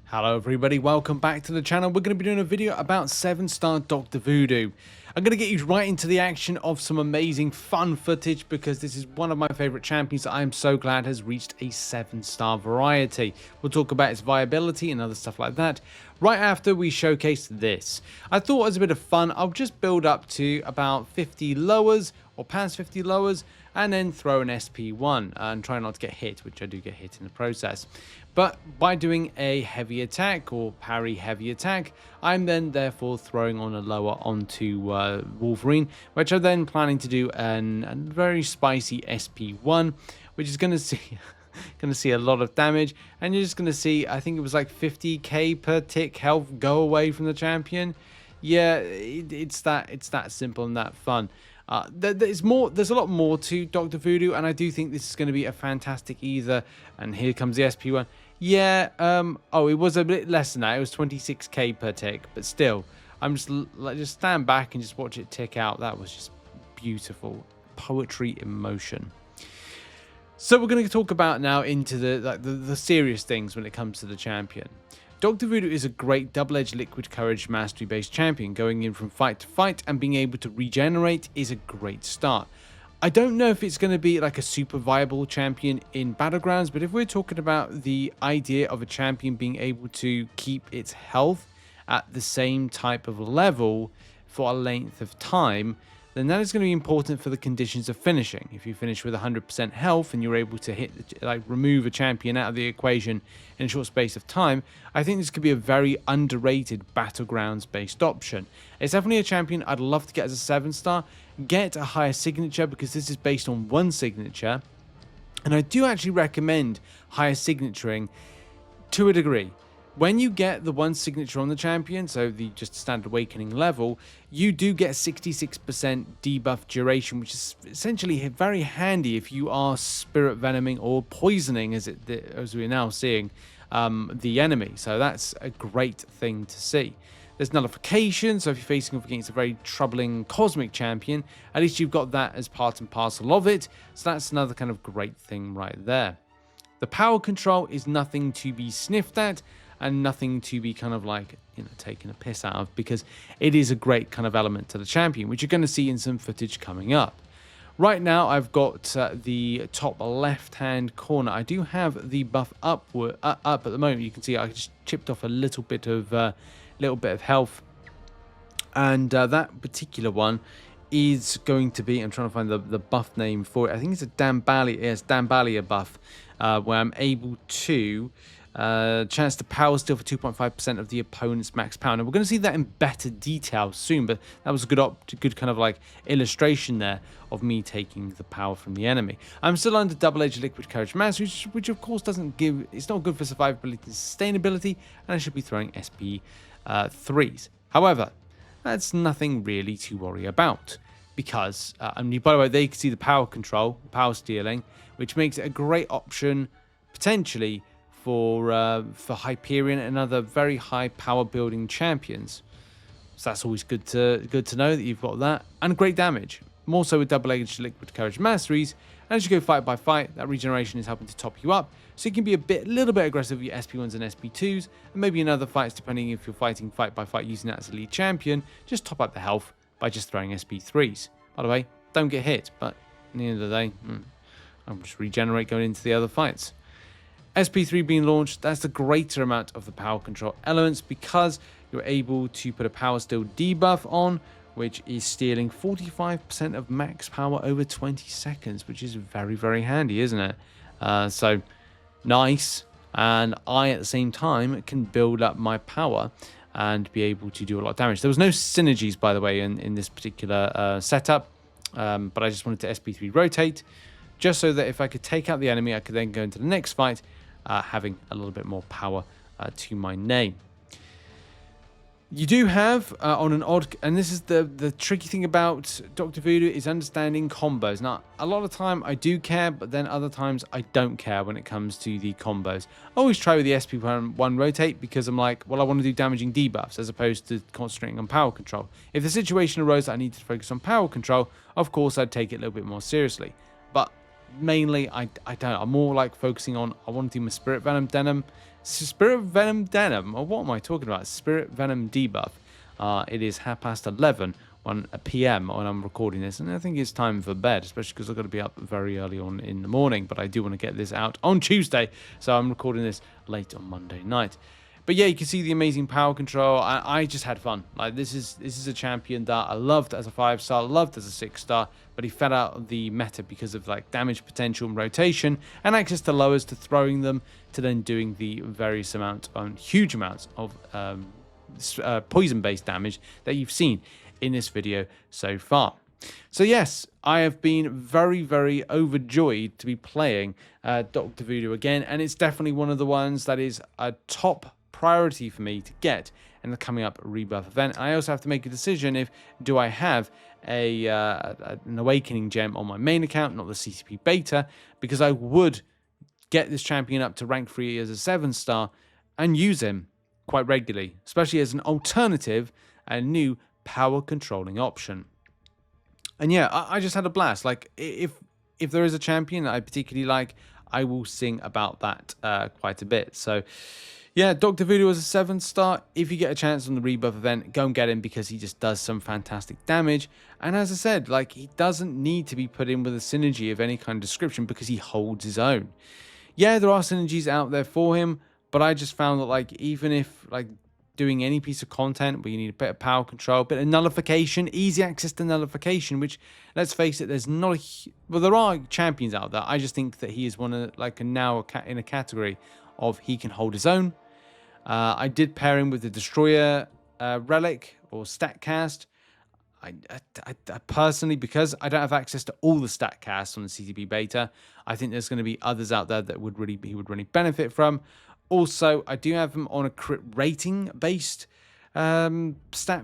Hello everybody, welcome back to the channel. We're going to be doing a video about 7-star Dr. Voodoo. I'm going to get you right into the action of some amazing fun footage because this is one of my favourite champions that I am so glad has reached a 7-star variety. We'll talk about its viability and other stuff like that right after we showcase this. I thought as a bit of fun, I'll just build up to about 50 lowers or past 50 lowers and then throw an SP1 and try not to get hit, which I do get hit in the process. But by doing a heavy attack or parry heavy attack, I'm then therefore throwing on a lower onto Wolverine, which I'm then planning to do a very spicy SP1, which is going to see a lot of damage, and you're just going to see, I think it was like 50k per tick health go away from the champion. Yeah, it's that simple and that fun. There's a lot more to Dr. Voodoo, and I do think this is going to be a fantastic either. And here comes the SP1. Yeah, oh, it was a bit less than that. It was 26k per tick, but still, I'm just stand back and just watch it tick out. That was just beautiful poetry in motion. So we're going to talk about now into the serious things when it comes to the champion. Dr. Voodoo is a great double-edged liquid courage mastery-based champion. Going in from fight to fight and being able to regenerate is a great start. I don't know if it's going to be like a super viable champion in Battlegrounds, but if we're talking about the idea of a champion being able to keep its health at the same type of level for a length of time, then that is going to be important for the conditions of finishing. If you finish with 100% health and you're able to remove a champion out of the equation in a short space of time, I think this could be a very underrated Battlegrounds based option. It's definitely a champion I'd love to get as a 7-star, get a higher signature because this is based on one signature, and I do actually recommend higher signaturing to a degree. When you get the one signature on the champion, so the just standard awakening level, you do get 66% debuff duration, which is essentially very handy if you are spirit venoming or poisoning, as we're now seeing, the enemy. So that's a great thing to see. There's nullification, so if you're facing off against a very troubling cosmic champion, at least you've got that as part and parcel of it. So that's another kind of great thing right there. The power control is nothing to be sniffed at, and nothing to be kind of like, taking a piss out of, because it is a great kind of element to the champion, which you're going to see in some footage coming up. Right now, I've got the top left-hand corner. I do have the buff up at the moment. You can see I just chipped off a little bit of health, and that particular one is going to be, I'm trying to find the buff name for it. I think it's a Dambalia buff, where I'm able to chance to power steal for 2.5% of the opponent's max power. Now we're going to see that in better detail soon, but that was a good kind of like illustration there of me taking the power from the enemy. I'm still under double-edged liquid courage mastery, which of course it's not good for survivability and sustainability, and I should be throwing SP3s. However, that's nothing really to worry about, because and by the way, they can see the power control, power stealing, which makes it a great option potentially for Hyperion and other very high power building champions. So that's always good to know that you've got that, and great damage. More so with double-edged liquid courage masteries. And as you go fight by fight, that regeneration is helping to top you up, so you can be a little bit aggressive with your SP1s and SP2s, and maybe in other fights, depending if you're fighting fight by fight using that as a lead champion, just top up the health by just throwing SP3s. By the way, don't get hit, but at the end of the day, I'll just regenerate going into the other fights. SP3 being launched, that's the greater amount of the power control elements, because you're able to put a power steal debuff on, which is stealing 45% of max power over 20 seconds, which is very, very handy, isn't it? So nice. And I, at the same time, can build up my power and be able to do a lot of damage. There was no synergies, by the way, in this particular setup, but I just wanted to SP3 rotate, just so that if I could take out the enemy, I could then go into the next fight having a little bit more power to my name. You do have on an odd, and this is the tricky thing about Dr. Voodoo, is understanding combos. Now, a lot of the time I do care, but then other times I don't care when it comes to the combos. I always try with the SP1 rotate, because I'm like, well, I want to do damaging debuffs as opposed to concentrating on power control. If the situation arose that I needed to focus on power control, of course I'd take it a little bit more seriously. But mainly I don't. I'm more like focusing on, I want to do my Spirit Venom Spirit Venom Denim, or what am I talking about? Spirit Venom debuff. It is 11:30 p.m. when I'm recording this, and I think it's time for bed, especially because I've got to be up very early on in the morning, but I do want to get this out on Tuesday, so I'm recording this late on Monday night. But yeah, you can see the amazing power control. I just had fun. Like this is a champion that I loved as a 5-star, loved as a 6-star, but he fell out of the meta because of like damage potential and rotation, and access to lowers to throwing them to then doing the various amount, huge amounts of poison-based damage that you've seen in this video so far. So yes, I have been very, very overjoyed to be playing Dr. Voodoo again, and it's definitely one of the ones that is a top priority for me to get in the coming up Rebirth event. I also have to make a decision if do I have an Awakening gem on my main account, not the CCP beta, because I would get this champion up to rank 3 as a 7-star and use him quite regularly, especially as an alternative and new power controlling option. And yeah, I just had a blast. Like if there is a champion that I particularly like, I will sing about that quite a bit. So yeah, Dr. Voodoo is a 7-star. If you get a chance on the Rebirth event, go and get him because he just does some fantastic damage. And as I said, like he doesn't need to be put in with a synergy of any kind of description because he holds his own. Yeah, there are synergies out there for him, but I just found that like even if like doing any piece of content where you need a bit of power control, a bit of nullification, easy access to nullification, which let's face it, there's not well, there are champions out there. I just think that he is one of like in a category of he can hold his own. I did pair him with the Destroyer Relic or StatCast. I personally, because I don't have access to all the StatCasts on the CTB beta, I think there's going to be others out there that he would really benefit from. Also, I do have him on a crit rating based stat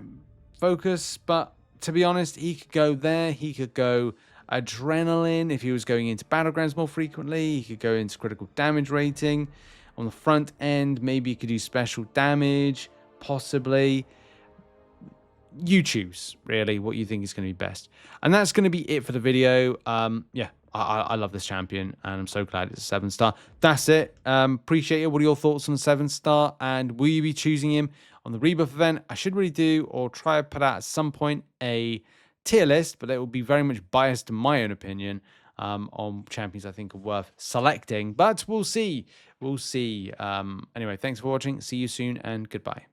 focus, but to be honest, he could go there. He could go Adrenaline if he was going into Battlegrounds more frequently. He could go into critical damage rating. On the front end, maybe you could do special damage, possibly. You choose, really, what you think is going to be best. And that's going to be it for the video. Yeah, I love this champion, and I'm so glad it's a 7-star. That's it. Appreciate it. What are your thoughts on the 7-star? And will you be choosing him on the Rebirth event? I should really do, or try to put out at some point, a tier list, but it will be very much biased to my own opinion on champions I think are worth selecting. But we'll see. We'll see. Anyway, thanks for watching. See you soon, and goodbye.